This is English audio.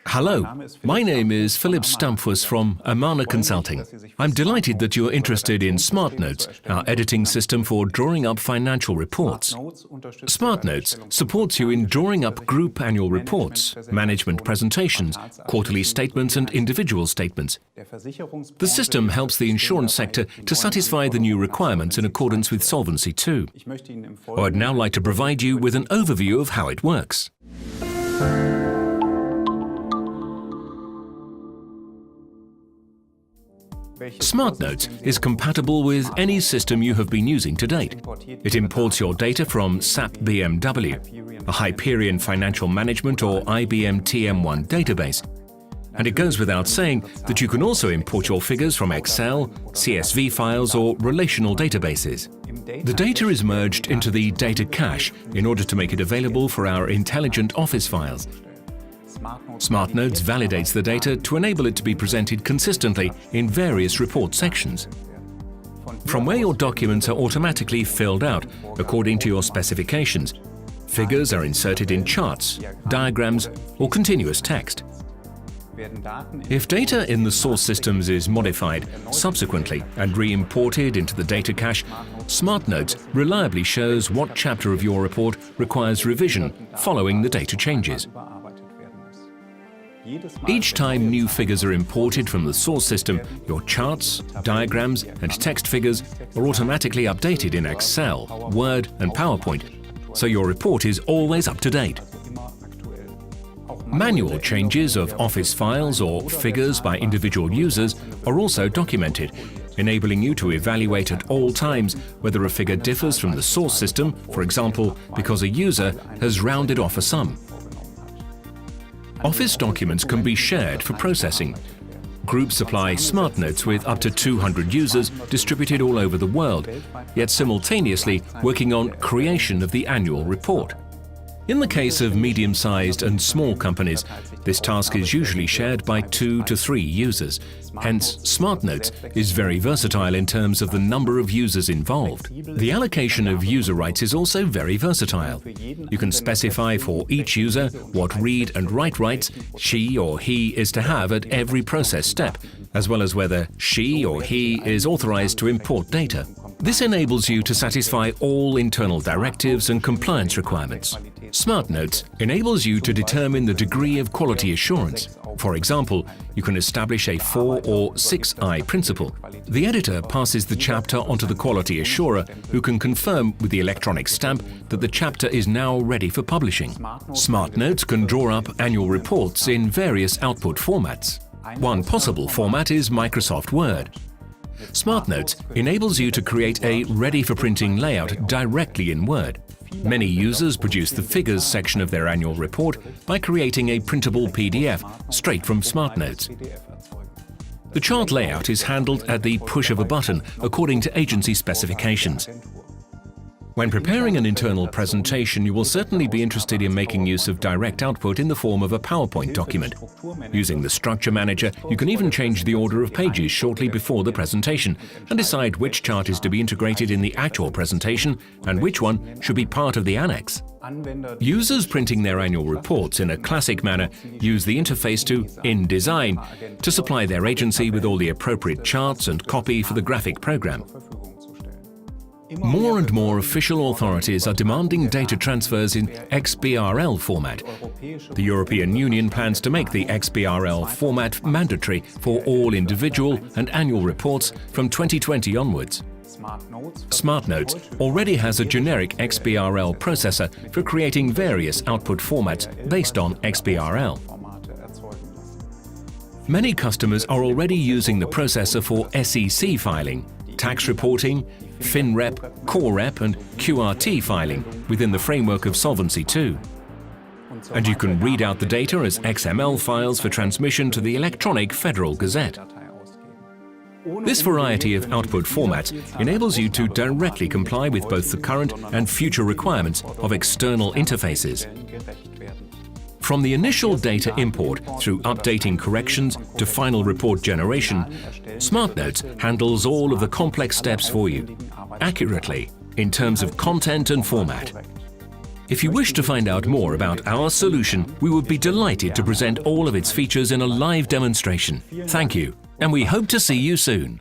Hello, my name is Philip Stampfuss from AMANA Consulting. I'm delighted that you're interested in SmartNotes, our editing system for drawing up financial reports. SmartNotes supports you in drawing up group annual reports, management presentations, quarterly statements and individual statements. The system helps the insurance sector to satisfy the new requirements in accordance with Solvency II. I'd now like to provide you with an overview of how it works. SmartNotes is compatible with any system you have been using to date. It imports your data from SAP BMW, a Hyperion Financial Management or IBM TM1 database. And it goes without saying that you can also import your figures from Excel, CSV files or relational databases. The data is merged into the data cache in order to make it available for our intelligent office files. SmartNotes validates the data to enable it to be presented consistently in various report sections. From where your documents are automatically filled out according to your specifications, figures are inserted in charts, diagrams or continuous text. If data in the source systems is modified subsequently and re-imported into the data cache, SmartNotes reliably shows what chapter of your report requires revision following the data changes. Each time new figures are imported from the source system, your charts, diagrams and text figures are automatically updated in Excel, Word and PowerPoint, so your report is always up to date. Manual changes of office files or figures by individual users are also documented, enabling you to evaluate at all times whether a figure differs from the source system, for example, because a user has rounded off a sum. Office documents can be shared for processing. Groups supply SmartNotes with up to 200 users distributed all over the world, yet simultaneously working on creation of the annual report. In the case of medium-sized and small companies, this task is usually shared by 2 to 3 users. Hence, SmartNotes is very versatile in terms of the number of users involved. The allocation of user rights is also very versatile. You can specify for each user what read and write rights she or he is to have at every process step, as well as whether she or he is authorized to import data. This enables you to satisfy all internal directives and compliance requirements. SmartNotes enables you to determine the degree of quality assurance. For example, you can establish a 4 or 6I principle. The editor passes the chapter onto the quality assurer, who can confirm with the electronic stamp that the chapter is now ready for publishing. SmartNotes can draw up annual reports in various output formats. One possible format is Microsoft Word. SmartNotes enables you to create a ready-for-printing layout directly in Word. Many users produce the figures section of their annual report by creating a printable PDF straight from SmartNotes. The chart layout is handled at the push of a button according to agency specifications. When preparing an internal presentation, you will certainly be interested in making use of direct output in the form of a PowerPoint document. Using the Structure Manager, you can even change the order of pages shortly before the presentation and decide which chart is to be integrated in the actual presentation and which one should be part of the annex. Users printing their annual reports in a classic manner use the interface to InDesign to supply their agency with all the appropriate charts and copy for the graphic program. More and more official authorities are demanding data transfers in XBRL format. The European Union plans to make the XBRL format mandatory for all individual and annual reports from 2020 onwards. SmartNotes already has a generic XBRL processor for creating various output formats based on XBRL. Many customers are already using the processor for SEC filing, tax reporting, FinRep, CoreRep and QRT filing within the framework of Solvency II. And you can read out the data as XML files for transmission to the electronic Federal Gazette. This variety of output formats enables you to directly comply with both the current and future requirements of external interfaces. From the initial data import through updating corrections to final report generation, SmartNotes handles all of the complex steps for you, accurately, in terms of content and format. If you wish to find out more about our solution, we would be delighted to present all of its features in a live demonstration. Thank you, and we hope to see you soon.